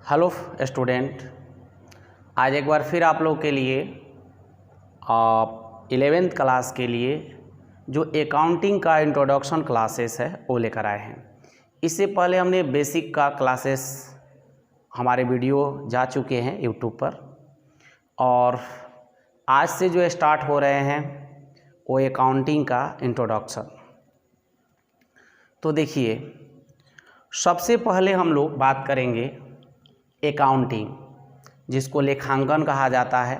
Hello student, आज एक बार फिर आप लोग के लिए 11th क्लास के लिए जो अकाउंटिंग का इंट्रोडक्शन क्लासेस है वो लेकर आए हैं। इससे पहले हमने बेसिक का क्लासेस हमारे वीडियो जा चुके हैं यूट्यूब पर, और आज से जो स्टार्ट हो रहे हैं वो अकाउंटिंग का इंट्रोडक्शन। तो देखिए, सबसे पहले हम लोग बात करेंगे अकाउंटिंग, जिसको लेखांकन कहा जाता है।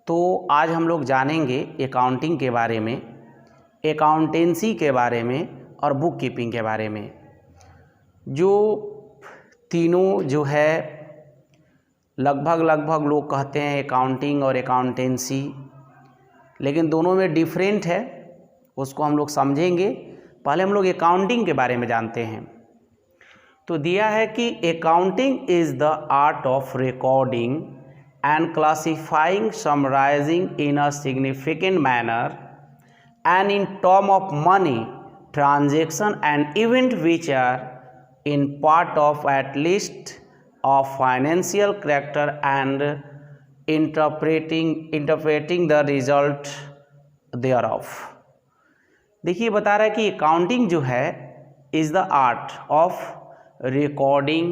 तो आज हम लोग जानेंगे अकाउंटिंग के बारे में, अकाउंटेंसी के बारे में और बुक कीपिंग के बारे में। जो तीनों जो है लगभग लोग कहते हैं अकाउंटिंग और अकाउंटेंसी, लेकिन दोनों में डिफरेंट है, उसको हम लोग समझेंगे। पहले हम लोग अकाउंटिंग के बारे में जानते हैं। तो दिया है कि accounting is the art of recording and classifying, summarising in a significant manner and in term of money transaction and event which are in part of at least of financial character and interpreting the result thereof. देखिए, बता रहा है कि accounting जो है is the art of recording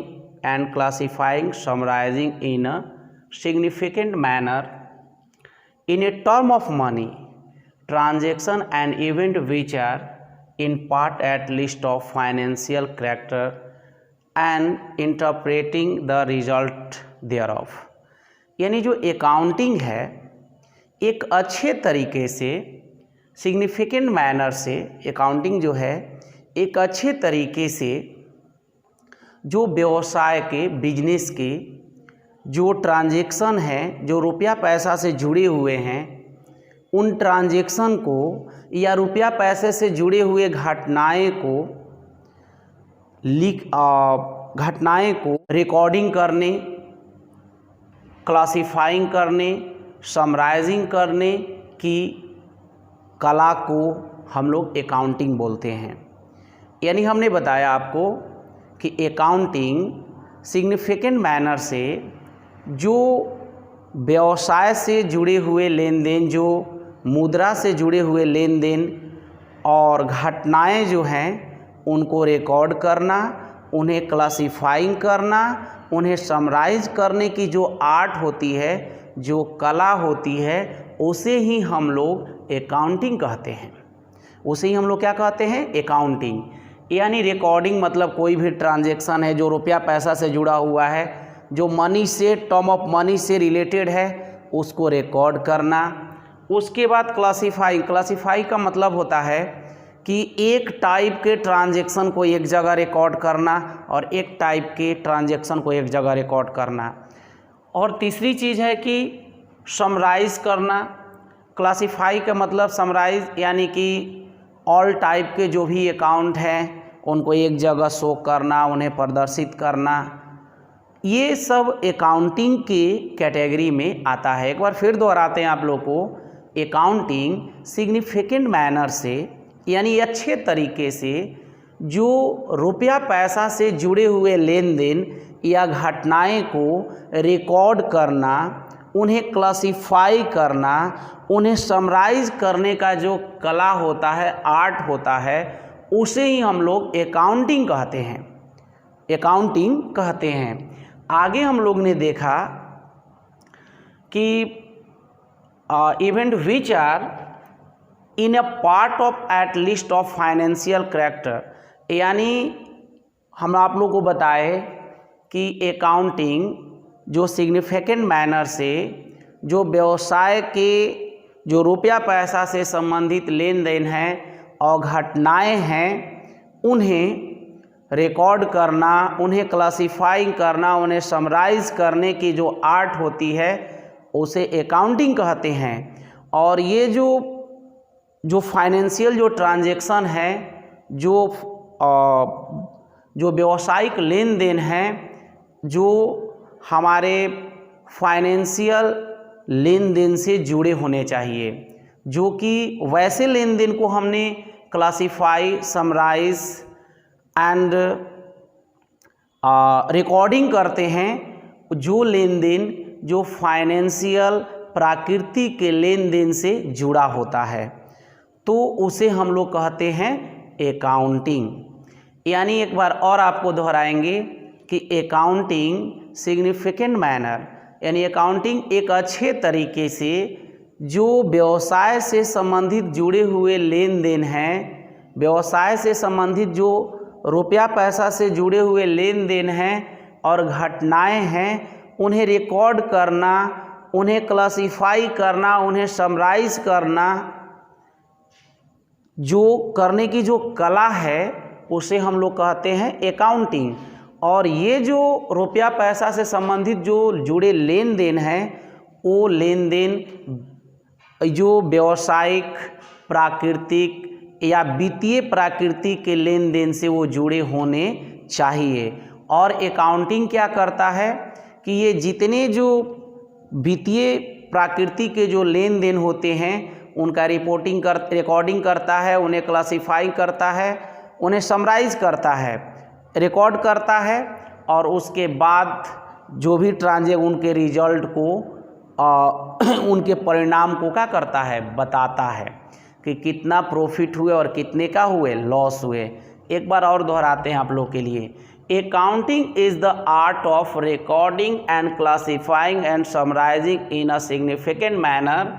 and classifying, summarizing in a significant manner in a term of money transaction and event which are in part at least of financial character and interpreting the result thereof। यानी जो accounting है एक अच्छे तरीके से, significant manner से, accounting जो है एक अच्छे तरीके से जो व्यवसाय के, बिजनेस के जो ट्रांजैक्शन हैं, जो रुपया पैसा से जुड़े हुए हैं, उन ट्रांजैक्शन को या रुपया पैसे से जुड़े हुए घटनाएं को रिकॉर्डिंग करने, क्लासिफाइंग करने, समराइजिंग करने की कला को हम लोग अकाउंटिंग बोलते हैं। यानी हमने बताया आपको कि अकाउंटिंग सिग्निफिकेंट मैनर से जो व्यवसाय से जुड़े हुए लेन देन, जो मुद्रा से जुड़े हुए लेन देन और घटनाएं जो हैं उनको रिकॉर्ड करना, उन्हें क्लासिफाइंग करना, उन्हें समराइज करने की जो आर्ट होती है, जो कला होती है, उसे ही हम लोग अकाउंटिंग कहते हैं। उसे ही हम लोग क्या कहते हैं? अकाउंटिंग। यानी रिकॉर्डिंग मतलब कोई भी ट्रांजैक्शन है जो रुपया पैसा से जुड़ा हुआ है, जो मनी से, टर्म ऑफ मनी से रिलेटेड है, उसको रिकॉर्ड करना। उसके बाद क्लासिफाई का मतलब होता है कि एक टाइप के ट्रांजैक्शन को एक जगह रिकॉर्ड करना और एक टाइप के ट्रांजैक्शन को एक जगह रिकॉर्ड करना। और तीसरी चीज़ है कि समराइज करना। क्लासिफाई का मतलब समराइज, यानी कि ऑल टाइप के जो भी अकाउंट हैं उनको एक जगह शो करना, उन्हें प्रदर्शित करना। ये सब अकाउंटिंग की कैटेगरी में आता है। एक बार फिर दोहराते हैं आप लोग को, अकाउंटिंग सिग्निफिकेंट मैनर से, यानी अच्छे तरीके से जो रुपया पैसा से जुड़े हुए लेन देन या घटनाएं को रिकॉर्ड करना, उन्हें क्लासिफाई करना, उन्हें समराइज करने का जो कला होता है, आर्ट होता है, उसे ही हम लोग अकाउंटिंग कहते हैं। अकाउंटिंग कहते हैं। आगे हम लोग ने देखा कि event which are in a part of at least of financial character, यानी हम आप लोग को बताए कि अकाउंटिंग जो सिग्निफिकेंट मैनर से जो व्यवसाय के जो रुपया पैसा से संबंधित लेन देन हैं और घटनाएं हैं, उन्हें रिकॉर्ड करना, उन्हें क्लासिफाई करना, उन्हें समराइज करने की जो आर्ट होती है उसे अकाउंटिंग कहते हैं। और ये जो फाइनेंशियल जो ट्रांजैक्शन है, जो व्यावसायिक लेन देन हैं, जो हमारे फाइनेंशियल लेन देन से जुड़े होने चाहिए, जो कि वैसे लेन देन को हमने क्लासिफाई, समराइज एंड रिकॉर्डिंग करते हैं जो लेन देन जो फाइनेंशियल प्रकृति के लेन देन से जुड़ा होता है, तो उसे हम लोग कहते हैं अकाउंटिंग। यानी एक बार और आपको दोहराएंगे कि अकाउंटिंग सिग्निफिकेंट मैनर, यानी अकाउंटिंग एक अच्छे तरीके से जो व्यवसाय से संबंधित जुड़े हुए लेन देन हैं, व्यवसाय से संबंधित जो रुपया पैसा से जुड़े हुए लेन देन हैं और घटनाएं हैं, उन्हें रिकॉर्ड करना, उन्हें क्लासिफाई करना, उन्हें समराइज करना, जो करने की जो कला है उसे हम लोग कहते हैं अकाउंटिंग। और ये जो रुपया पैसा से संबंधित जो जुड़े लेन देन हैं, वो लेन देन जो व्यावसायिक प्राकृतिक या वित्तीय प्रकृति के लेन देन से वो जुड़े होने चाहिए। और अकाउंटिंग क्या करता है कि ये जितने जो वित्तीय प्रकृति के जो लेन देन होते हैं उनका रिकॉर्डिंग करता है, उन्हें क्लासिफाई करता है, उन्हें समराइज करता है, रिकॉर्ड करता है, और उसके बाद जो भी उनके रिजल्ट को उनके परिणाम को क्या करता है, बताता है कि कितना प्रॉफिट हुए और कितने का हुए, लॉस हुए। एक बार और दोहराते हैं आप लोग के लिए। Accounting is the art of recording and classifying and summarising in a significant manner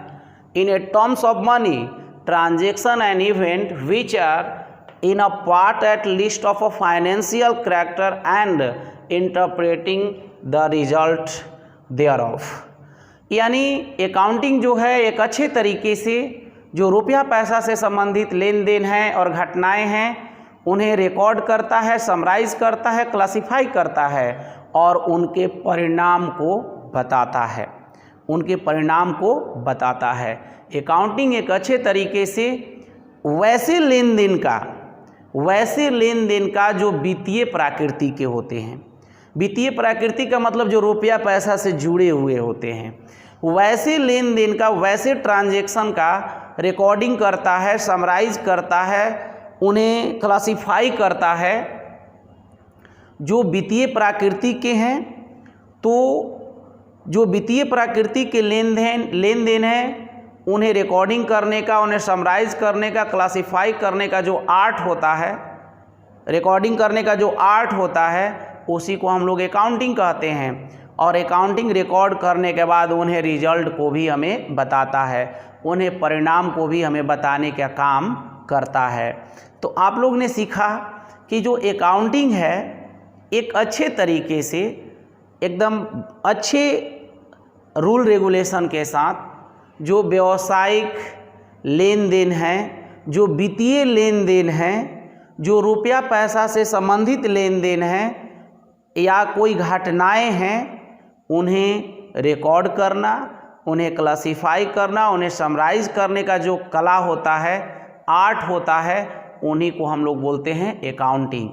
in a terms of money, transaction and event which are in a part at least of a financial character and interpreting the result thereof। यानी accounting जो है एक अच्छे तरीके से जो रुपया पैसा से संबंधित लेन देन हैं और घटनाएं हैं उन्हें रिकॉर्ड करता है, समराइज करता है, क्लासिफाई करता है और उनके परिणाम को बताता है, उनके परिणाम को बताता है। अकाउंटिंग एक अच्छे तरीके से वैसे लेन देन का जो वित्तीय प्रकृति के होते हैं, वित्तीय प्रकृति का मतलब जो रुपया पैसा से जुड़े हुए होते हैं, वैसे लेन देन का, वैसे ट्रांजैक्शन का रिकॉर्डिंग करता है, समराइज करता है, उन्हें क्लासिफाई करता है जो वित्तीय प्रकृति के हैं। तो जो वित्तीय प्रकृति के लेन देन है उन्हें रिकॉर्डिंग करने का, उन्हें समराइज करने का, क्लासिफाई करने का जो आर्ट होता है, रिकॉर्डिंग करने का जो आर्ट होता है, उसी को हम लोग अकाउंटिंग कहते हैं। और अकाउंटिंग रिकॉर्ड करने के बाद उन्हें रिजल्ट को भी हमें बताता है, उन्हें परिणाम को भी हमें बताने का काम करता है। तो आप लोग ने सीखा कि जो अकाउंटिंग है एक अच्छे तरीके से, एकदम अच्छे रूल रेगुलेशन के साथ जो व्यावसायिक लेन देन हैं, जो वित्तीय लेन देन हैं, जो रुपया पैसा से संबंधित लेन देन हैं या कोई घटनाएं हैं, उन्हें रिकॉर्ड करना, उन्हें क्लासिफाई करना, उन्हें समराइज करने का जो कला होता है, आर्ट होता है, उन्हीं को हम लोग बोलते हैं अकाउंटिंग।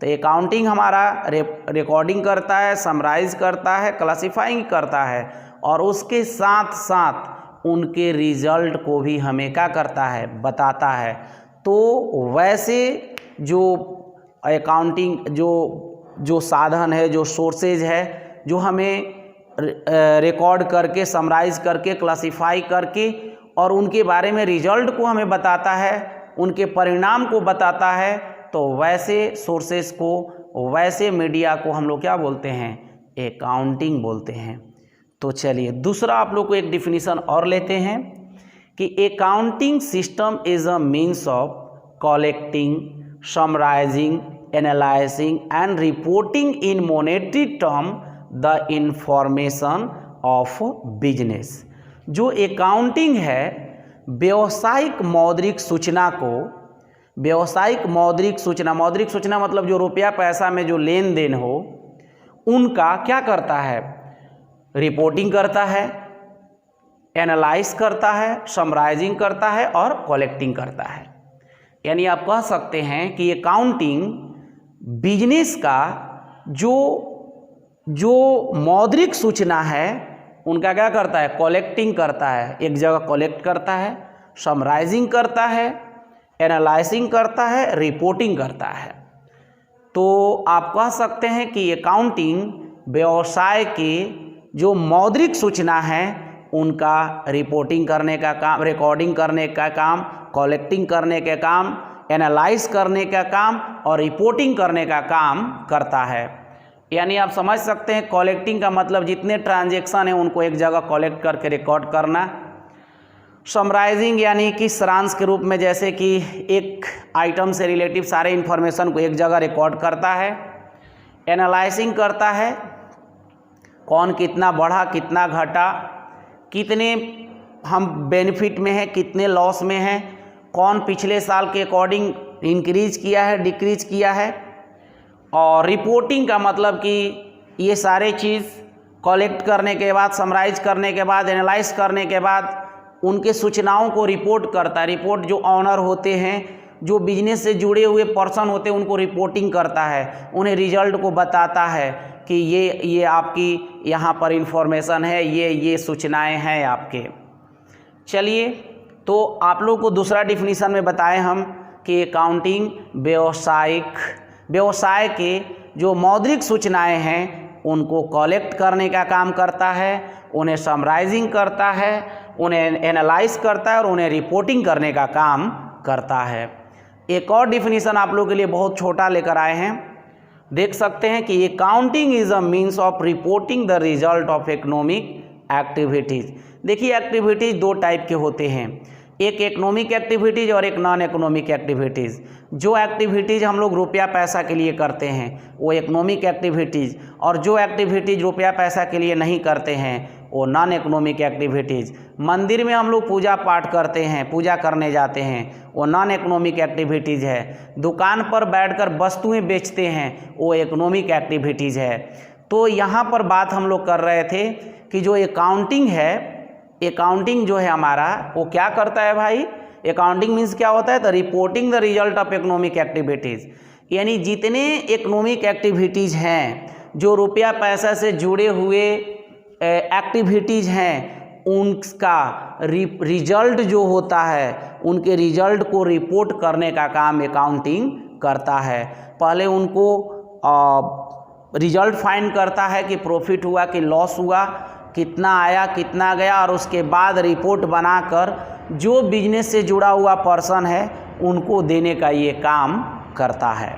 तो अकाउंटिंग हमारा रिकॉर्डिंग करता है, समराइज करता है, क्लासिफाइंग करता है और उसके साथ साथ उनके रिजल्ट को भी हमें क्या करता है, बताता है। तो वैसे जो अकाउंटिंग जो साधन है, जो सोर्सेज है, जो हमें रिकॉर्ड करके, समराइज करके, क्लासिफाई करके और उनके बारे में रिजल्ट को हमें बताता है, उनके परिणाम को बताता है, तो वैसे सोर्सेस को, वैसे मीडिया को हम लोग क्या बोलते हैं, अकाउंटिंग बोलते हैं। तो चलिए दूसरा आप लोग को एक डिफिनीशन और लेते हैं कि accounting system is a means of collecting, summarising, analysing and reporting in monetary term the information of business. जो अकाउंटिंग है व्यवसायिक मौद्रिक सूचना को, व्यवसायिक मौद्रिक सूचना मतलब जो रुपया पैसा में जो लेन देन हो उनका क्या करता है, रिपोर्टिंग करता है, एनालाइज करता है, समराइजिंग करता है और कलेक्टिंग करता है। यानी आप कह सकते हैं कि अकाउंटिंग बिजनेस का जो मौद्रिक सूचना है उनका क्या करता है, कलेक्टिंग करता है, एक जगह कलेक्ट करता है, समराइजिंग करता है, एनालाइजिंग करता है, रिपोर्टिंग करता है। तो आप कह सकते हैं कि अकाउंटिंग व्यवसाय के जो मौद्रिक सूचना है उनका रिपोर्टिंग करने का काम, रिकॉर्डिंग करने का काम, कलेक्टिंग करने का काम, एनालाइज करने का काम और रिपोर्टिंग करने का काम करता है। यानी आप समझ सकते हैं कलेक्टिंग का मतलब जितने ट्रांजैक्शन हैं उनको एक जगह कलेक्ट करके रिकॉर्ड करना। समराइजिंग यानी कि सारांश के रूप में, जैसे कि एक आइटम से रिलेटिव सारे इन्फॉर्मेशन को एक जगह रिकॉर्ड करता है। एनालाइजिंग करता है कौन कितना बढ़ा, कितना घटा, कितने हम बेनिफिट में हैं, कितने लॉस में हैं, कौन पिछले साल के अकॉर्डिंग इंक्रीज किया है, डिक्रीज किया है। और रिपोर्टिंग का मतलब कि ये सारे चीज़ कलेक्ट करने के बाद, समराइज करने के बाद, एनालाइज करने के बाद उनके सूचनाओं को रिपोर्ट करता है। रिपोर्ट जो ऑनर होते हैं, जो बिजनेस से जुड़े हुए पर्सन होते हैं, उनको रिपोर्टिंग करता है, उन्हें रिजल्ट को बताता है कि ये आपकी यहाँ पर इंफॉर्मेशन है, ये सूचनाएं हैं आपके। चलिए, तो आप लोग को दूसरा डिफिनीशन में बताएं हम कि अकाउंटिंग व्यवसाय के जो मौद्रिक सूचनाएं हैं उनको कलेक्ट करने का काम करता है, उन्हें समराइजिंग करता है, उन्हें एनालाइज करता है और उन्हें रिपोर्टिंग करने का काम करता है। एक और डिफिनीशन आप लोगों के लिए बहुत छोटा लेकर आए हैं, देख सकते हैं कि accounting is a means of reporting the result of economic activities. देखिए, एक्टिविटीज़ दो टाइप के होते हैं, एक इकोनॉमिक एक्टिविटीज़ और एक नॉन इकोनॉमिक एक्टिविटीज़। जो एक्टिविटीज़ हम लोग रुपया पैसा के लिए करते हैं वो इकोनॉमिक एक्टिविटीज़, और जो एक्टिविटीज़ रुपया पैसा के लिए नहीं करते हैं वो नॉन इकोनॉमिक एक्टिविटीज़। मंदिर में हम लोग पूजा पाठ करते हैं, पूजा करने जाते हैं, वो नॉन इकोनॉमिक एक्टिविटीज़ है। दुकान पर बैठकर वस्तुएं बेचते हैं, वो इकोनॉमिक एक्टिविटीज़ है। तो यहाँ पर बात हम लोग कर रहे थे कि जो अकाउंटिंग है, अकाउंटिंग जो है हमारा, वो क्या करता है भाई? अकाउंटिंग मीन्स क्या होता है? तो reporting the result of economic activities, यानी जितने इकोनॉमिक एक्टिविटीज़ हैं, जो रुपया पैसा से जुड़े हुए एक्टिविटीज़ हैं, उनका रिजल्ट जो होता है, उनके रिजल्ट को रिपोर्ट करने का काम अकाउंटिंग करता है। पहले उनको रिजल्ट फाइंड करता है कि प्रॉफिट हुआ कि लॉस हुआ, कितना आया कितना गया, और उसके बाद रिपोर्ट बनाकर जो बिजनेस से जुड़ा हुआ पर्सन है उनको देने का ये काम करता है।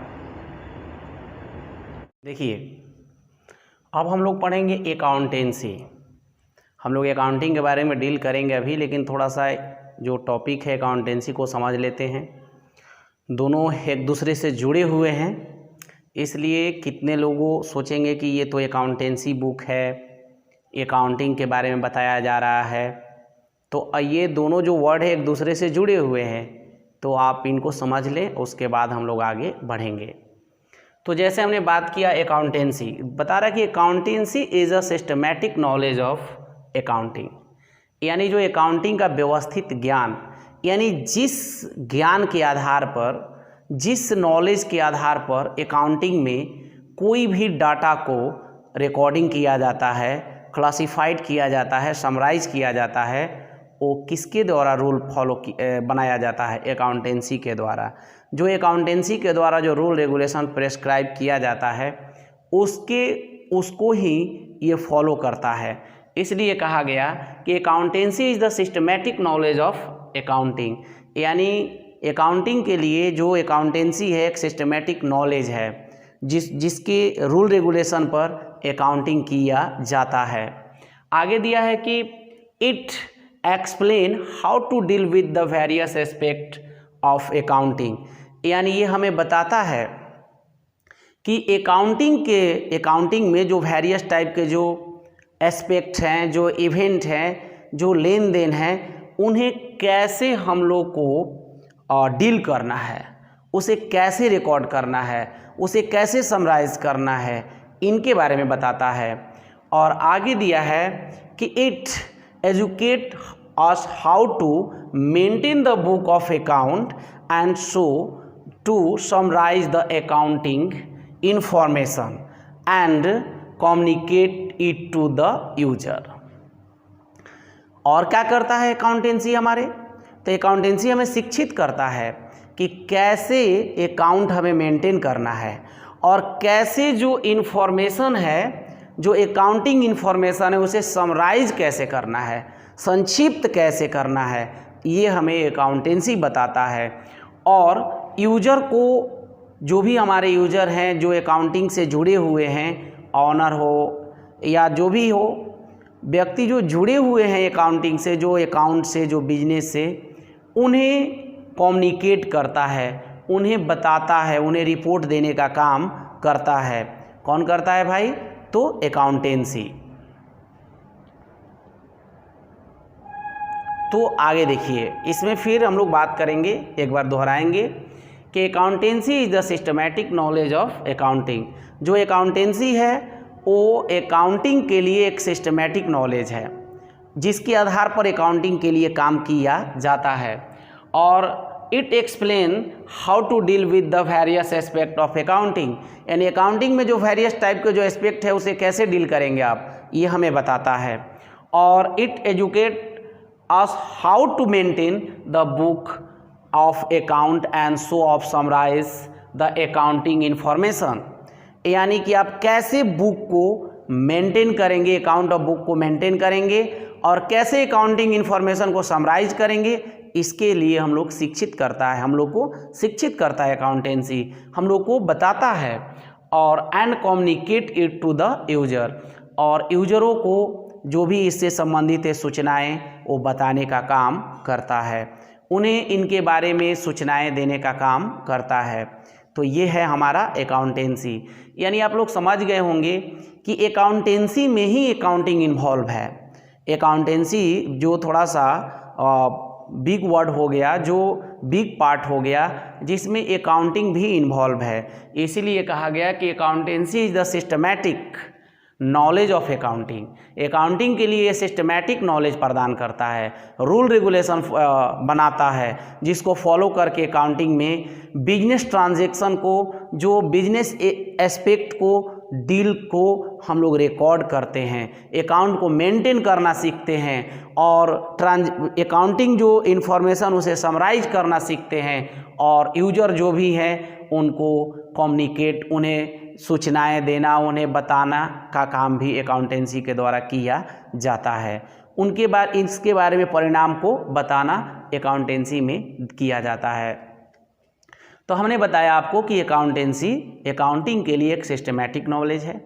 देखिए, अब हम लोग पढ़ेंगे अकाउंटेंसी। हम लोग अकाउंटिंग के बारे में डील करेंगे अभी, लेकिन थोड़ा सा जो टॉपिक है अकाउंटेंसी को समझ लेते हैं। दोनों एक दूसरे से जुड़े हुए हैं, इसलिए कितने लोगों सोचेंगे कि ये तो अकाउंटेंसी बुक है, अकाउंटिंग के बारे में बताया जा रहा है। तो ये दोनों जो वर्ड है एक दूसरे से जुड़े हुए हैं, तो आप इनको समझ लें, उसके बाद हम लोग आगे बढ़ेंगे। तो जैसे हमने बात किया अकाउंटेंसी, बता रहा कि accountancy is a systematic knowledge of accounting, यानी जो अकाउंटिंग का व्यवस्थित ज्ञान, यानी जिस ज्ञान के आधार पर, जिस नॉलेज के आधार पर अकाउंटिंग में कोई भी डाटा को रिकॉर्डिंग किया जाता है, क्लासिफाइड किया जाता है, समराइज किया जाता है, वो किसके द्वारा रूल बनाया जाता है? अकाउंटेंसी के द्वारा। जो अकाउंटेंसी के द्वारा जो रूल रेगुलेशन प्रेस्क्राइब किया जाता है उसको ही ये फॉलो करता है। इसलिए कहा गया कि accountancy is the systematic knowledge of accounting, यानी अकाउंटिंग के लिए जो अकाउंटेंसी है एक सिस्टमैटिक नॉलेज है, जिसके रूल रेगुलेशन पर अकाउंटिंग किया जाता है। आगे दिया है कि it explain how to deal with the various aspect of accounting, यानी ये हमें बताता है कि अकाउंटिंग में जो वेरियस टाइप के जो एस्पेक्ट हैं, जो इवेंट हैं, जो लेन देन हैं, उन्हें कैसे हम लोग को डील करना है, उसे कैसे रिकॉर्ड करना है, उसे कैसे समराइज करना है, इनके बारे में बताता है। और आगे दिया है कि it educate us how to maintain the book of account and so to summarise the accounting information and communicate it to the user. और क्या करता है अकाउंटेंसी हमारे? तो अकाउंटेंसी हमें शिक्षित करता है कि कैसे अकाउंट हमें मेंटेन करना है और कैसे जो इन्फॉर्मेशन है, जो अकाउंटिंग इन्फॉर्मेशन है, उसे समराइज कैसे करना है, संक्षिप्त कैसे करना है, ये हमें अकाउंटेंसी बताता है। और यूजर को, जो भी हमारे यूजर हैं जो अकाउंटिंग से जुड़े हुए हैं, ऑनर हो या जो भी हो, व्यक्ति जो जुड़े हुए हैं अकाउंटिंग से, जो अकाउंट से, जो बिजनेस से, उन्हें कम्युनिकेट करता है, उन्हें बताता है, उन्हें रिपोर्ट देने का काम करता है। कौन करता है भाई? तो अकाउंटेंसी। तो आगे देखिए, इसमें फिर हम लोग बात करेंगे, एक बार दोहराएंगे कि accountancy is the systematic knowledge of accounting. जो अकाउंटेंसी है वो अकाउंटिंग के लिए एक सिस्टमैटिक नॉलेज है, जिसके आधार पर अकाउंटिंग के लिए काम किया जाता है। और it explain how to deal with the various aspect of accounting, यानी अकाउंटिंग में जो वेरियस टाइप के जो एस्पेक्ट है उसे कैसे डील करेंगे आप, ये हमें बताता है। और it educate us how to maintain the book of account and show of summarise the accounting information, यानी कि आप कैसे बुक को मेंटेन करेंगे, अकाउंट ऑफ बुक को मेंटेन करेंगे और कैसे अकाउंटिंग इंफॉर्मेशन को समराइज करेंगे, इसके लिए हम लोग शिक्षित करता है, हम लोग को शिक्षित करता है अकाउंटेंसी, हम लोग को बताता है। और and communicate it to the user, और यूजरों को जो भी इससे संबंधित है सूचनाएं वो बताने का काम करता है, उन्हें इनके बारे में सूचनाएं देने का काम करता है। तो ये है हमारा अकाउंटेंसी। यानी आप लोग समझ गए होंगे कि अकाउंटेंसी में ही अकाउंटिंग इन्वॉल्व है। अकाउंटेंसी जो थोड़ा सा बिग वर्ड हो गया, जो बिग पार्ट हो गया, जिसमें अकाउंटिंग भी इन्वॉल्व है, इसीलिए कहा गया कि accountancy is the systematic knowledge of accounting. Accounting के लिए सिस्टमैटिक नॉलेज प्रदान करता है, रूल रेगुलेशन बनाता है, जिसको फॉलो करके अकाउंटिंग में बिजनेस ट्रांजैक्शन को, जो बिजनेस एस्पेक्ट को, डील को हम लोग रिकॉर्ड करते हैं, अकाउंट को मेंटेन करना सीखते हैं और अकाउंटिंग जो इन्फॉर्मेशन उसे समराइज करना सीखते हैं। और यूजर जो भी हैं उनको कम्युनिकेट, उन्हें सूचनाएं देना, उन्हें बताना का काम भी अकाउंटेंसी के द्वारा किया जाता है। उनके बाद इसके बारे में परिणाम को बताना अकाउंटेंसी में किया जाता है। तो हमने बताया आपको कि अकाउंटेंसी अकाउंटिंग के लिए एक सिस्टमैटिक नॉलेज है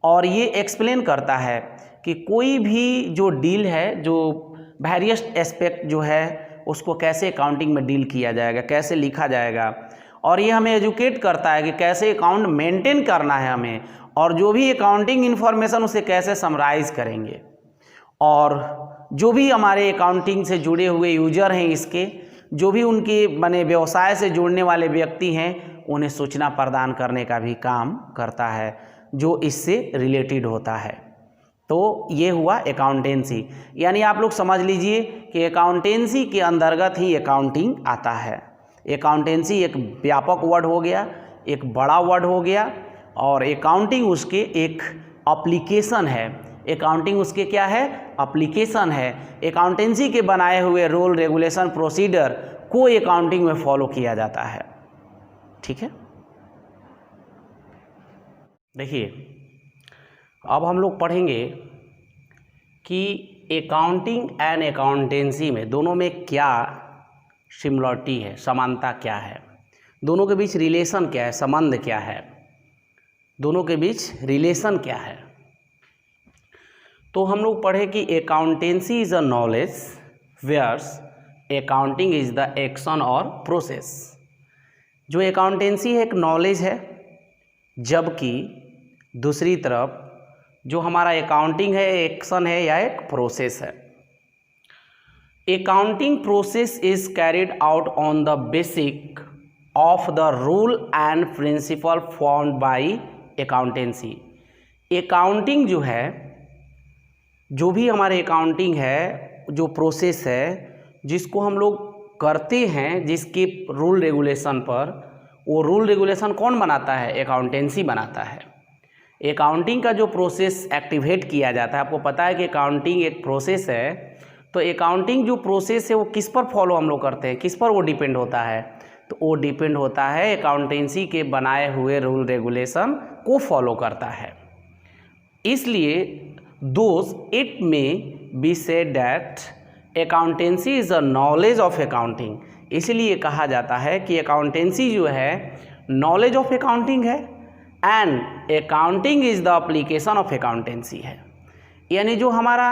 और ये एक्सप्लेन करता है कि कोई भी जो डील है, जो वेरियस एस्पेक्ट जो है, उसको कैसे अकाउंटिंग में डील किया जाएगा, कैसे लिखा जाएगा। और ये हमें एजुकेट करता है कि कैसे अकाउंट मेंटेन करना है हमें, और जो भी अकाउंटिंग इन्फॉर्मेशन उसे कैसे समराइज करेंगे। और जो भी हमारे अकाउंटिंग से जुड़े हुए यूजर हैं, इसके जो भी उनके बने व्यवसाय से जुड़ने वाले व्यक्ति हैं, उन्हें सूचना प्रदान करने का भी काम करता है जो इससे रिलेटेड होता है। तो ये हुआ अकाउंटेंसी। यानी आप लोग समझ लीजिए कि अकाउंटेंसी के अंतर्गत ही अकाउंटिंग आता है। अकाउंटेंसी एक व्यापक वर्ड हो गया, एक बड़ा वर्ड हो गया, और अकाउंटिंग उसके एक एप्लीकेशन है। अकाउंटिंग उसके क्या है? एप्लीकेशन है। अकाउंटेंसी के बनाए हुए रूल रेगुलेशन प्रोसीजर को अकाउंटिंग में फॉलो किया जाता है। ठीक है, देखिए अब हम लोग पढ़ेंगे कि अकाउंटिंग एंड अकाउंटेंसी में दोनों में क्या सिमिलरिटी है, समानता क्या है, दोनों के बीच रिलेशन क्या है, संबंध क्या है, दोनों के बीच रिलेशन क्या है। तो हम लोग पढ़े कि accountancy is a knowledge whereas accounting is the action और प्रोसेस। जो अकाउंटेंसी है एक नॉलेज है, जबकि दूसरी तरफ जो हमारा अकाउंटिंग है एक्शन है या एक प्रोसेस है। Accounting process is carried out on the basic of the rule and principle formed by accountancy. Accounting जो है, जो भी हमारे अकाउंटिंग है, जो प्रोसेस है जिसको हम लोग करते हैं, जिसके रूल रेगुलेशन पर, वो रूल रेगुलेशन कौन बनाता है? अकाउंटेंसी बनाता है। अकाउंटिंग का जो प्रोसेस एक्टिवेट किया जाता है, आपको पता है कि अकाउंटिंग एक प्रोसेस है, तो अकाउंटिंग जो प्रोसेस है वो किस पर फॉलो हम लोग करते हैं, किस पर वो डिपेंड होता है? तो वो डिपेंड होता है अकाउंटेंसी के बनाए हुए रूल रेगुलेशन को फॉलो करता है। इसलिए दोस्त इट में be said that accountancy is a knowledge of accounting, इसलिए कहा जाता है कि अकाउंटेंसी जो है नॉलेज ऑफ अकाउंटिंग है and accounting is the application of accountancy है। यानी जो हमारा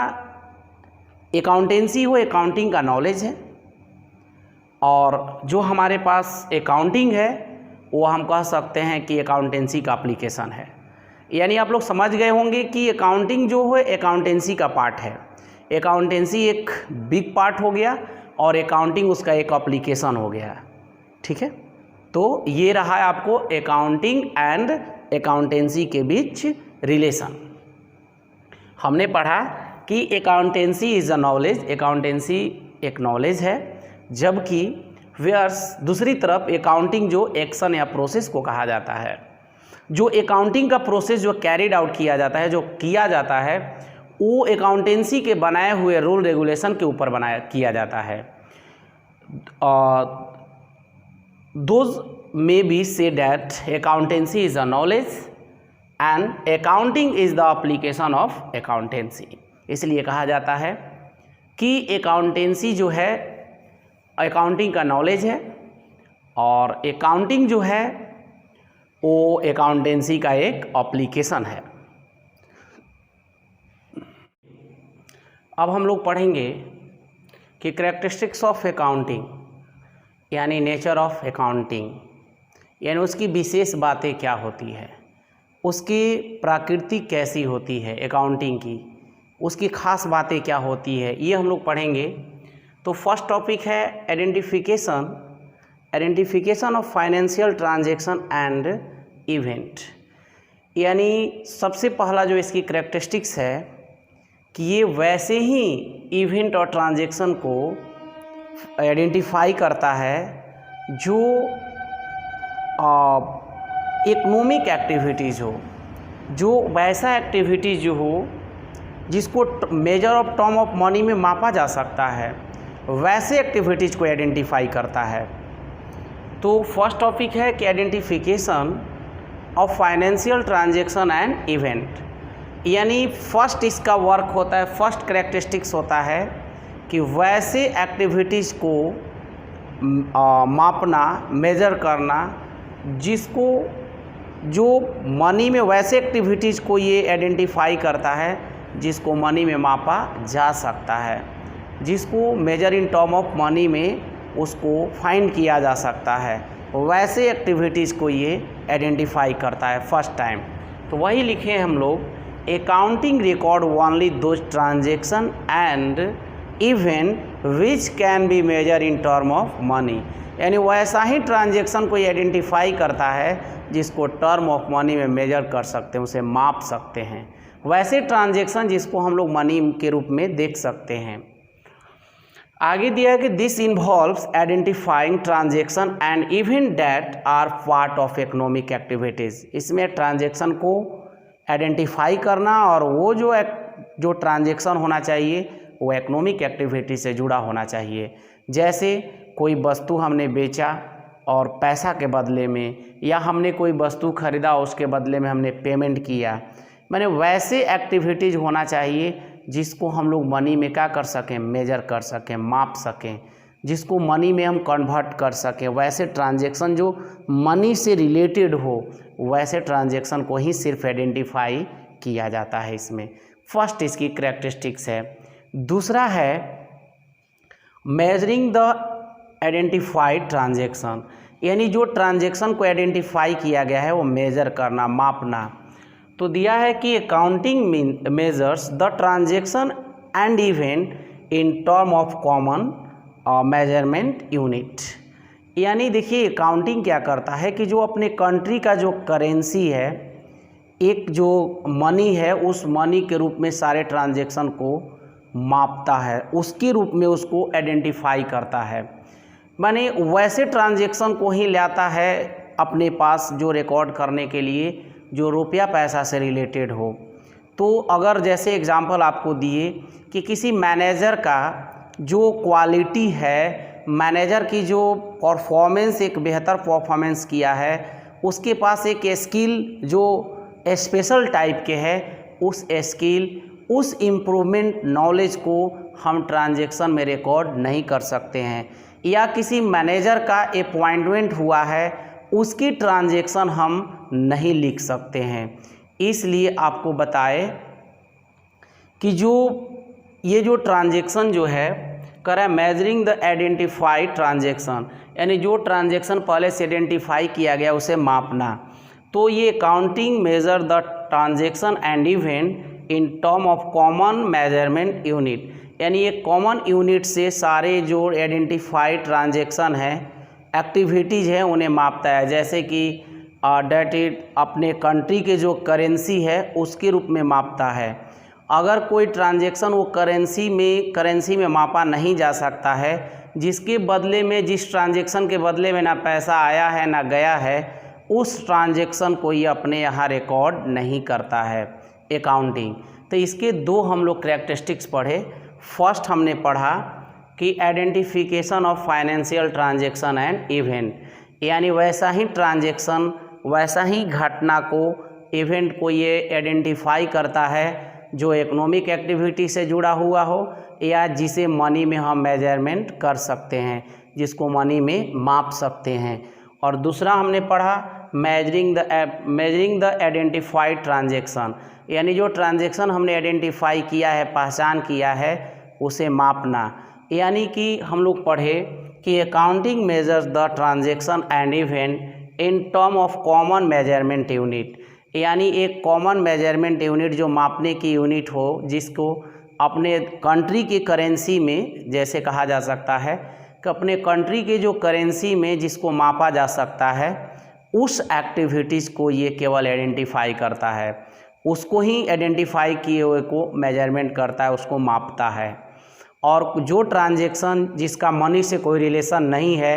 अकाउंटेंसी वो अकाउंटिंग का नॉलेज है और जो हमारे पास अकाउंटिंग है वो हम कह सकते हैं कि अकाउंटेंसी का एप्लीकेशन है। यानी आप लोग समझ गए होंगे कि अकाउंटिंग जो है अकाउंटेंसी का पार्ट है, अकाउंटेंसी एक बिग पार्ट हो गया और अकाउंटिंग उसका एक एप्लीकेशन हो गया। ठीक है, तो ये रहा आपको अकाउंटिंग एंड अकाउंटेंसी के बीच रिलेशन। हमने पढ़ा कि accountancy is a knowledge, accountancy एक नॉलेज है, जबकि वेयर्स दूसरी तरफ अकाउंटिंग जो एक्शन या प्रोसेस को कहा जाता है। जो अकाउंटिंग का प्रोसेस जो कैरिड आउट किया जाता है, जो किया जाता है, वो अकाउंटेंसी के बनाए हुए रूल रेगुलेशन के ऊपर किया जाता है। Those may be say that accountancy is a knowledge and accounting is the application of accountancy. इसलिए कहा जाता है कि अकाउंटेंसी जो है अकाउंटिंग का नॉलेज है और अकाउंटिंग जो है वो अकाउंटेंसी का एक एप्लीकेशन है। अब हम लोग पढ़ेंगे कि कैरेक्टरिस्टिक्स ऑफ अकाउंटिंग यानी नेचर ऑफ अकाउंटिंग, यानी उसकी विशेष बातें क्या होती है, उसकी प्रकृति कैसी होती है अकाउंटिंग की, उसकी खास बातें क्या होती है, ये हम लोग पढ़ेंगे। तो फर्स्ट टॉपिक है identification of financial transaction and event. यानी सबसे पहला जो इसकी कैरेक्टरिस्टिक्स है कि ये वैसे ही इवेंट और ट्रांजैक्शन को आइडेंटिफाई करता है जो इकोनॉमिक एक्टिविटीज़ हो, जो वैसा एक्टिविटीज़ जो हो जिसको measure of term of money में मापा जा सकता है, वैसे एक्टिविटीज़ को आइडेंटिफाई करता है। तो फर्स्ट टॉपिक है कि identification of financial transaction and event. यानी फर्स्ट इसका वर्क होता है, फर्स्ट कैरेक्टरिस्टिक्स होता है कि वैसे एक्टिविटीज़ को मापना, मेजर करना, जिसको जो मनी में वैसे एक्टिविटीज़ को ये आइडेंटिफाई करता है जिसको मनी में मापा जा सकता है, जिसको measure in term of money में उसको फाइंड किया जा सकता है, वैसे एक्टिविटीज़ को ये आइडेंटिफाई करता है फर्स्ट टाइम। तो वही लिखे हम लोग, accounting record only those transaction and event which can be measure in term of money. यानी वैसा ही ट्रांजैक्शन को आइडेंटिफाई करता है जिसको टर्म ऑफ मनी में मेजर कर सकते हैं, उसे माप सकते हैं, वैसे ट्रांजैक्शन जिसको हम लोग मनी के रूप में देख सकते हैं। आगे दिया है कि this involves identifying transaction and event that are part of economic activities. इसमें ट्रांजैक्शन को आइडेंटिफाई करना और वो जो ट्रांजैक्शन होना चाहिए वो इकोनॉमिक एक्टिविटी से जुड़ा होना चाहिए। जैसे कोई वस्तु हमने बेचा और पैसा के बदले में, या हमने कोई वस्तु खरीदा उसके बदले में हमने पेमेंट किया, मैंने वैसे एक्टिविटीज़ होना चाहिए जिसको हम लोग मनी में क्या कर सकें, मेजर कर सकें, माप सकें, जिसको मनी में हम कन्वर्ट कर सकें। वैसे ट्रांजैक्शन जो मनी से रिलेटेड हो, वैसे ट्रांजैक्शन को ही सिर्फ आइडेंटिफाई किया जाता है। इसमें फर्स्ट इसकी कैरेक्टरिस्टिक्स है। दूसरा है मेजरिंग द आइडेंटिफाइड ट्रांजैक्शन, यानी जो ट्रांजैक्शन को आइडेंटिफाई किया गया है वो मेजर करना, मापना। तो दिया है कि accounting measures the transaction and event in term of common measurement unit. यानी देखिए अकाउंटिंग क्या करता है कि जो अपने कंट्री का जो करेंसी है, एक जो मनी है, उस मनी के रूप में सारे ट्रांजैक्शन को मापता है, उसके रूप में उसको आइडेंटिफाई करता है। माने वैसे ट्रांजैक्शन को ही लाता है अपने पास जो रिकॉर्ड करने के लिए जो रुपया पैसा से रिलेटेड हो। तो अगर जैसे एग्जांपल आपको दिए कि किसी मैनेजर का जो क्वालिटी है मैनेजर की जो परफॉर्मेंस, एक बेहतर परफॉर्मेंस किया है, उसके पास एक स्किल जो स्पेशल टाइप के है, उस स्किल, उस इम्प्रूवमेंट नॉलेज को हम ट्रांजैक्शन में रिकॉर्ड नहीं कर सकते हैं। या किसी मैनेजर का अपॉइंटमेंट हुआ है, उसकी ट्रांजैक्शन हम नहीं लिख सकते हैं। इसलिए आपको बताए कि ये जो ट्रांजैक्शन जो है करा मेजरिंग द आइडेंटिफाइड ट्रांजैक्शन, यानी जो ट्रांजैक्शन पहले से आइडेंटिफाई किया गया उसे मापना। तो ये accounting measure the transaction and event in term of common measurement unit, यानी एक कॉमन यूनिट से सारे जो आइडेंटिफाइड ट्रांजैक्शन हैं, एक्टिविटीज़ हैं, उन्हें मापता है। जैसे कि डेट इट अपने कंट्री के जो करेंसी है उसके रूप में मापता है। अगर कोई ट्रांजैक्शन वो करेंसी में मापा नहीं जा सकता है, जिसके बदले में, जिस ट्रांजैक्शन के बदले में ना पैसा आया है ना गया है, उस ट्रांजैक्शन को ये अपने यहाँ रिकॉर्ड नहीं करता है अकाउंटिंग। तो इसके दो हम लोग कैरेक्टरिस्टिक्स पढ़े। फर्स्ट हमने पढ़ा कि identification of financial transaction and event, यानी वैसा ही ट्रांजैक्शन, वैसा ही घटना को, इवेंट को ये आइडेंटिफाई करता है जो इकोनॉमिक एक्टिविटी से जुड़ा हुआ हो या जिसे मनी में हम मेजरमेंट कर सकते हैं, जिसको मनी में माप सकते हैं। और दूसरा हमने पढ़ा मेजरिंग द आइडेंटिफाइड ट्रांजैक्शन, यानी जो ट्रांजैक्शन हमने आइडेंटिफाई किया है, पहचान किया है, उसे मापना। यानी कि हम लोग पढ़े कि accounting measures the transaction and event in term of common measurement unit, यानी एक कॉमन मेजरमेंट यूनिट जो मापने की यूनिट हो, जिसको अपने कंट्री की करेंसी में, जैसे कहा जा सकता है कि अपने कंट्री के जो करेंसी में जिसको मापा जा सकता है, उस एक्टिविटीज़ को ये केवल आइडेंटिफाई करता है, उसको ही आइडेंटिफाई किए हुए को मेजरमेंट करता है, उसको मापता है। और जो ट्रांजैक्शन जिसका मनी से कोई रिलेशन नहीं है,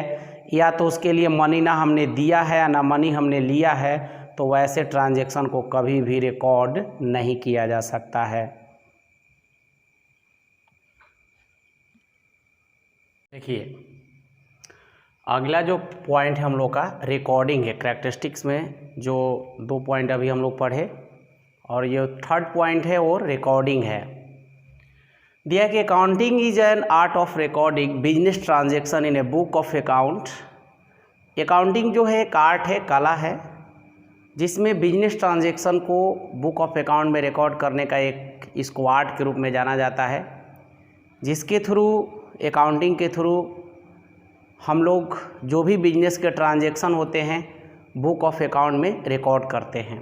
या तो उसके लिए मनी ना हमने दिया है या ना मनी हमने लिया है, तो वैसे ट्रांजैक्शन को कभी भी रिकॉर्ड नहीं किया जा सकता है। देखिए अगला जो पॉइंट है हम लोग का रिकॉर्डिंग है। कैरेक्टरिस्टिक्स में जो दो पॉइंट अभी हम लोग पढ़े, और ये थर्ड पॉइंट है और रिकॉर्डिंग है। दिया कि accounting is an art of recording business transaction in a book of account. Accounting जो है एक आर्ट है, कला है, जिसमें बिजनेस ट्रांजैक्शन को बुक ऑफ अकाउंट में रिकॉर्ड करने का एक, इसको आर्ट के रूप में जाना जाता है, जिसके थ्रू, अकाउंटिंग के थ्रू हम लोग जो भी बिजनेस के ट्रांजैक्शन होते हैं बुक ऑफ अकाउंट में रिकॉर्ड करते हैं।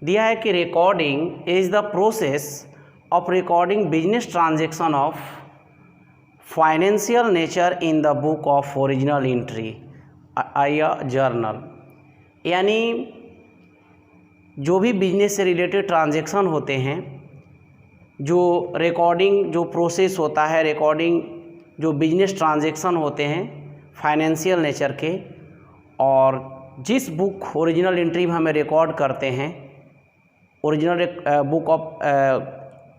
दिया है कि recording is the process of recording business transaction of financial nature in the book of original entry या जर्नल, यानी जो भी बिजनेस से रिलेटेड ट्रांजैक्शन होते हैं, जो रिकॉर्डिंग, जो प्रोसेस होता है, रिकॉर्डिंग जो बिजनेस ट्रांजैक्शन होते हैं फाइनेंशियल नेचर के, और जिस बुक ओरिजिनल एंट्री में हमें रिकॉर्ड करते हैं, ओरिजिनल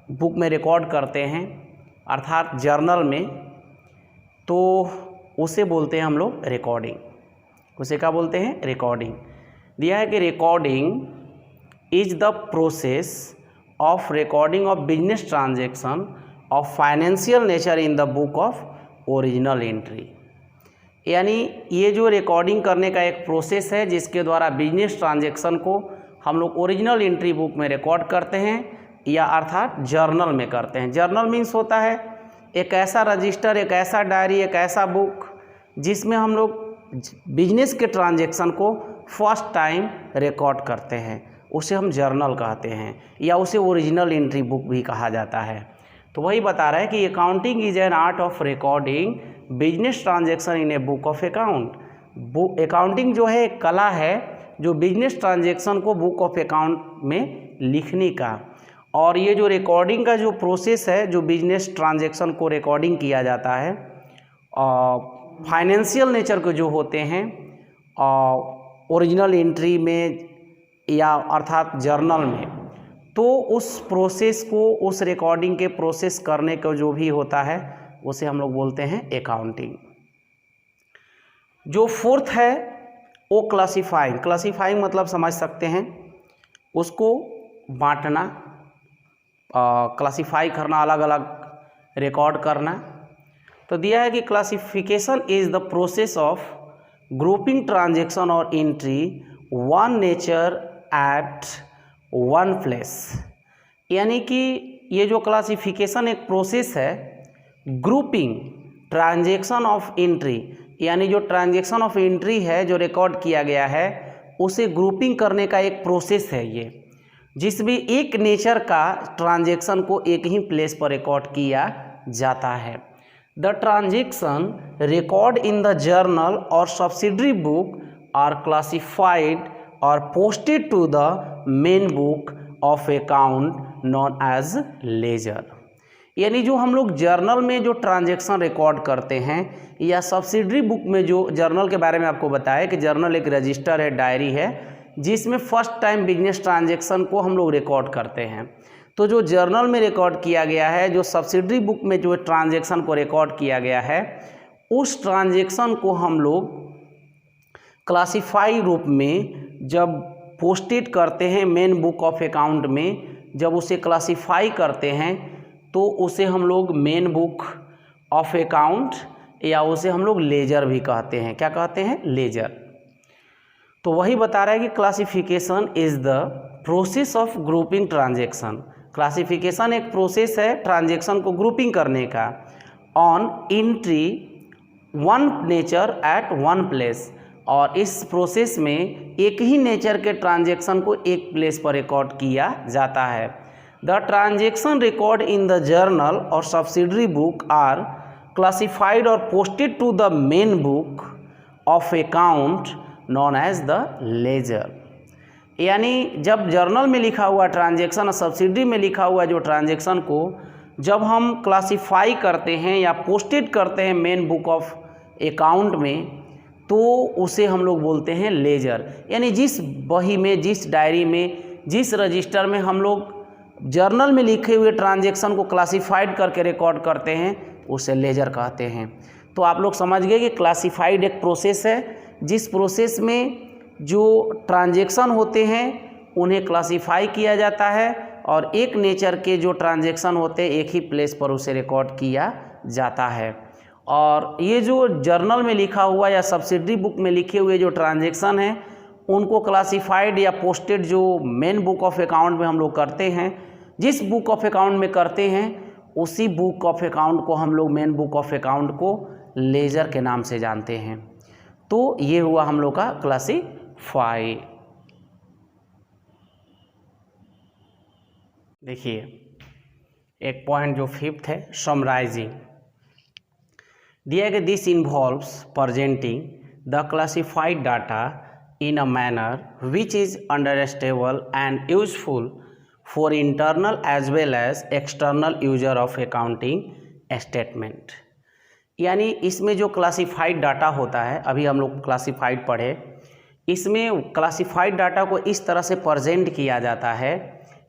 बुक में रिकॉर्ड करते हैं, अर्थात जर्नल में, तो उसे बोलते हैं हम लोग रिकॉर्डिंग। उसे क्या बोलते हैं? रिकॉर्डिंग। दिया है कि recording is the process of recording of business transaction of financial nature in the book of original entry, यानी ये जो रिकॉर्डिंग करने का एक प्रोसेस है जिसके द्वारा बिजनेस ट्रांजैक्शन को हम लोग ओरिजिनल एंट्री बुक में रिकॉर्ड करते हैं, या अर्थात जर्नल में करते हैं। जर्नल मीन्स होता है एक ऐसा रजिस्टर, एक ऐसा डायरी, एक ऐसा बुक जिसमें हम लोग बिजनेस के ट्रांजैक्शन को फर्स्ट टाइम रिकॉर्ड करते हैं, उसे हम जर्नल कहते हैं, या उसे ओरिजिनल एंट्री बुक भी कहा जाता है। तो वही बता रहा है कि accounting is an art of recording business transaction in a book of account. Accounting जो है एक कला है जो बिजनेस ट्रांजैक्शन को बुक ऑफ अकाउंट में लिखने का, और ये जो रिकॉर्डिंग का जो प्रोसेस है, जो बिजनेस ट्रांजैक्शन को रिकॉर्डिंग किया जाता है, फाइनेंशियल नेचर के जो होते हैं ओरिजिनल एंट्री में या अर्थात जर्नल में, तो उस प्रोसेस को, उस रिकॉर्डिंग के प्रोसेस करने का जो भी होता है उसे हम लोग बोलते हैं अकाउंटिंग। जो फोर्थ है वो क्लासिफाइंग। क्लासिफाइंग मतलब समझ सकते हैं, उसको बांटना, क्लासिफाई करना, अलग अलग रिकॉर्ड करना। तो दिया है कि classification is the process of grouping transaction और entry one nature at one place. यानी कि ये जो क्लासिफिकेशन एक प्रोसेस है, ग्रुपिंग ट्रांजैक्शन ऑफ एंट्री, यानी जो ट्रांजैक्शन ऑफ एंट्री है जो रिकॉर्ड किया गया है उसे ग्रुपिंग करने का एक प्रोसेस है ये, जिसमें एक नेचर का ट्रांजैक्शन को एक ही प्लेस पर रिकॉर्ड किया जाता है। The transaction record in the journal और सब्सिडरी बुक आर क्लासिफाइड और posted to the main book of account known as ledger. यानी जो हम लोग जर्नल में जो ट्रांजैक्शन रिकॉर्ड करते हैं या सब्सिडरी बुक में, जो जर्नल के बारे में आपको बताया कि जर्नल एक रजिस्टर है, डायरी है, जिसमें फर्स्ट टाइम बिजनेस ट्रांजैक्शन को हम लोग रिकॉर्ड करते हैं। तो जो जर्नल में रिकॉर्ड किया गया है, जो सब्सिडरी बुक में जो ट्रांजैक्शन को रिकॉर्ड किया गया है, उस ट्रांजैक्शन को हम लोग क्लासिफाई रूप में जब पोस्टेड करते हैं मेन बुक ऑफ अकाउंट में, जब उसे क्लासिफाई करते हैं तो उसे हम लोग मेन बुक ऑफ अकाउंट या उसे हम लोग लेजर भी कहते हैं। क्या कहते हैं? लेजर। तो वही बता रहा है कि classification is the process of grouping transaction. Classification एक प्रोसेस है ट्रांजैक्शन को ग्रुपिंग करने का, on entry one nature at one place, और इस प्रोसेस में एक ही नेचर के ट्रांजैक्शन को एक प्लेस पर रिकॉर्ड किया जाता है। The transaction record in the journal और सब्सिडरी बुक आर क्लासिफाइड और posted to the main book of account known as the ledger. यानी जब जर्नल में लिखा हुआ ट्रांजैक्शन और सब्सिडरी में लिखा हुआ जो ट्रांजैक्शन को जब हम क्लासिफाई करते हैं या पोस्टेड करते हैं मेन बुक ऑफ अकाउंट में, तो उसे हम लोग बोलते हैं लेजर। यानी जिस बही में, जिस डायरी में, जिस रजिस्टर में हम लोग जर्नल में लिखे हुए ट्रांजैक्शन को क्लासिफाइड करके रिकॉर्ड करते हैं, उसे लेजर कहते हैं। तो आप लोग समझ गए कि क्लासिफाइड एक प्रोसेस है, जिस प्रोसेस में जो ट्रांजैक्शन होते हैं उन्हें क्लासिफाई किया जाता है और एक नेचर के जो ट्रांजैक्शन होते हैं एक ही प्लेस पर उसे रिकॉर्ड किया जाता है। और ये जो जर्नल में लिखा हुआ या सब्सिडरी बुक में लिखे हुए जो ट्रांजैक्शन हैं उनको क्लासिफाइड या पोस्टेड जो मेन बुक ऑफ अकाउंट में हम लोग करते हैं, जिस बुक ऑफ अकाउंट में करते हैं उसी बुक ऑफ अकाउंट को हम लोग, मेन बुक ऑफ अकाउंट को लेजर के नाम से जानते हैं। तो ये हुआ हम लोग का क्लासिफाई। देखिए एक पॉइंट जो फिफ्थ है, समराइजिंग। दिया है कि this involves presenting the classified data in a manner which is understandable and useful for internal as well as external user of accounting statement। यानी इसमें जो क्लासिफाइड डाटा होता है, अभी हम लोग क्लासिफाइड पढ़े, इसमें क्लासिफाइड डाटा को इस तरह से प्रेजेंट किया जाता है,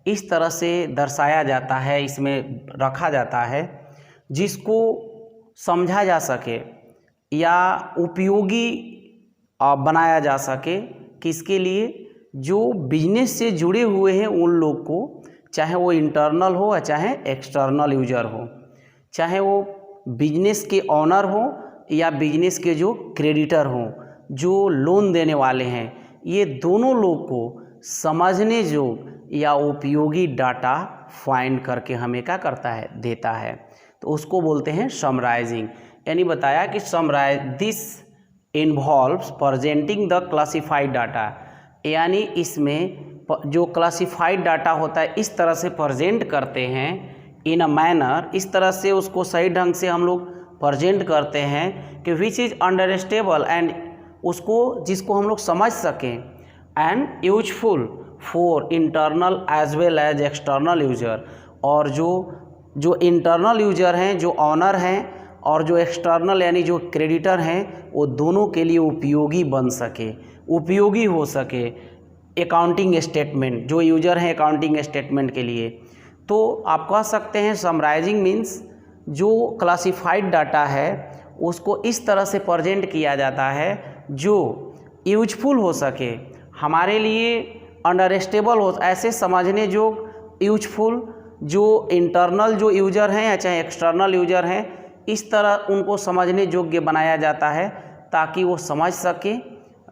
इस तरह से दर्शाया जाता है, इसमें रखा जाता है जिसको समझा जा सके या उपयोगी बनाया जा सके। किसके लिए? जो बिजनेस से जुड़े हुए हैं उन लोग को, चाहे वो इंटरनल हो या चाहे एक्सटर्नल यूजर हो, चाहे वो बिजनेस के ऑनर हो या बिजनेस के जो क्रेडिटर हो, जो लोन देने वाले हैं, ये दोनों लोग को समझने योग्य या उपयोगी डाटा फाइंड करके हमें क्या करता है? देता है। तो उसको बोलते हैं समराइजिंग। यानी बताया कि summarise this involves presenting the classified data, यानी इसमें जो क्लासिफाइड डाटा होता है इस तरह से प्रेजेंट करते हैं, इन अ मैनर, इस तरह से उसको सही ढंग से हम लोग प्रेजेंट करते हैं कि विच इज़ अंडरस्टेबल एंड उसको जिसको हम लोग समझ सकें, and useful for internal as well as external user, और जो इंटरनल यूजर हैं, जो ऑनर हैं, और जो एक्सटर्नल यानी जो क्रेडिटर हैं, वो दोनों के लिए उपयोगी बन सके, उपयोगी हो सके अकाउंटिंग स्टेटमेंट, जो यूजर हैं अकाउंटिंग स्टेटमेंट के लिए। तो आप कह सकते हैं समराइजिंग मीन्स जो क्लासिफाइड डाटा है उसको इस तरह से प्रेजेंट किया जाता है जो यूजफुल हो सके, हमारे लिए अंडरस्टेबल हो, ऐसे समझने जो यूजफुल, जो इंटरनल जो यूज़र हैं या चाहे एक्सटर्नल यूज़र हैं, इस तरह उनको समझने योग्य बनाया जाता है ताकि वो समझ सके,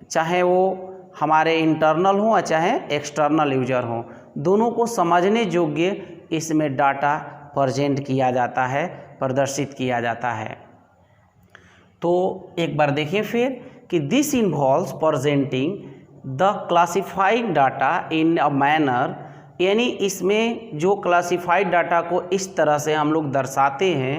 चाहे वो हमारे इंटरनल हो या चाहे एक्सटर्नल यूज़र हो, दोनों को समझने योग्य इसमें डाटा प्रेजेंट किया जाता है, प्रदर्शित किया जाता है। तो एक बार देखिए फिर कि this involves presenting the classified data in a manner, यानी इसमें जो क्लासिफाइड डाटा को इस तरह से हम लोग दर्शाते हैं,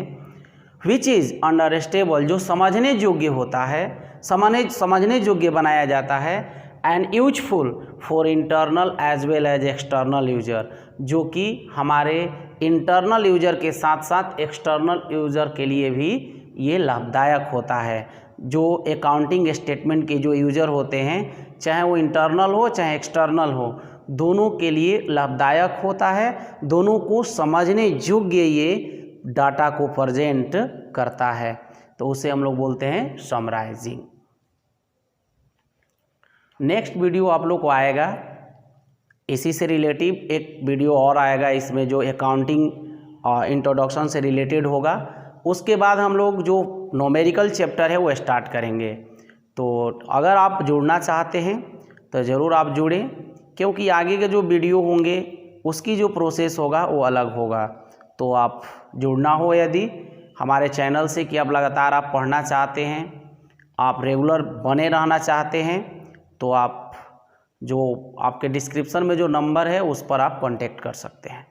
विच इज़ अंडरस्टेबल, जो समझने योग्य होता है, समझने योग्य बनाया जाता है, and useful for internal as well as external user, जो कि हमारे इंटरनल यूज़र के साथ साथ एक्सटर्नल यूज़र के लिए भी ये लाभदायक होता है। जो अकाउंटिंग स्टेटमेंट के जो यूज़र होते हैं, चाहे वो इंटरनल हो चाहे एक्सटर्नल हो, दोनों के लिए लाभदायक होता है, दोनों को समझने योग्य ये डाटा को प्रेजेंट करता है, तो उसे हम लोग बोलते हैं समराइजिंग। नेक्स्ट वीडियो आप लोग को आएगा, इसी से रिलेटिव एक वीडियो और आएगा, इसमें जो अकाउंटिंग इंट्रोडक्शन से रिलेटेड होगा। उसके बाद हम लोग जो न्यूमेरिकल चैप्टर है वो स्टार्ट करेंगे। तो अगर आप जुड़ना चाहते हैं तो ज़रूर आप जुड़ें, क्योंकि आगे के जो वीडियो होंगे उसकी जो प्रोसेस होगा वो अलग होगा। तो आप जुड़ना हो यदि हमारे चैनल से कि आप लगातार आप पढ़ना चाहते हैं, आप रेगुलर बने रहना चाहते हैं, तो आप जो आपके डिस्क्रिप्शन में जो नंबर है उस पर आप कांटेक्ट कर सकते हैं।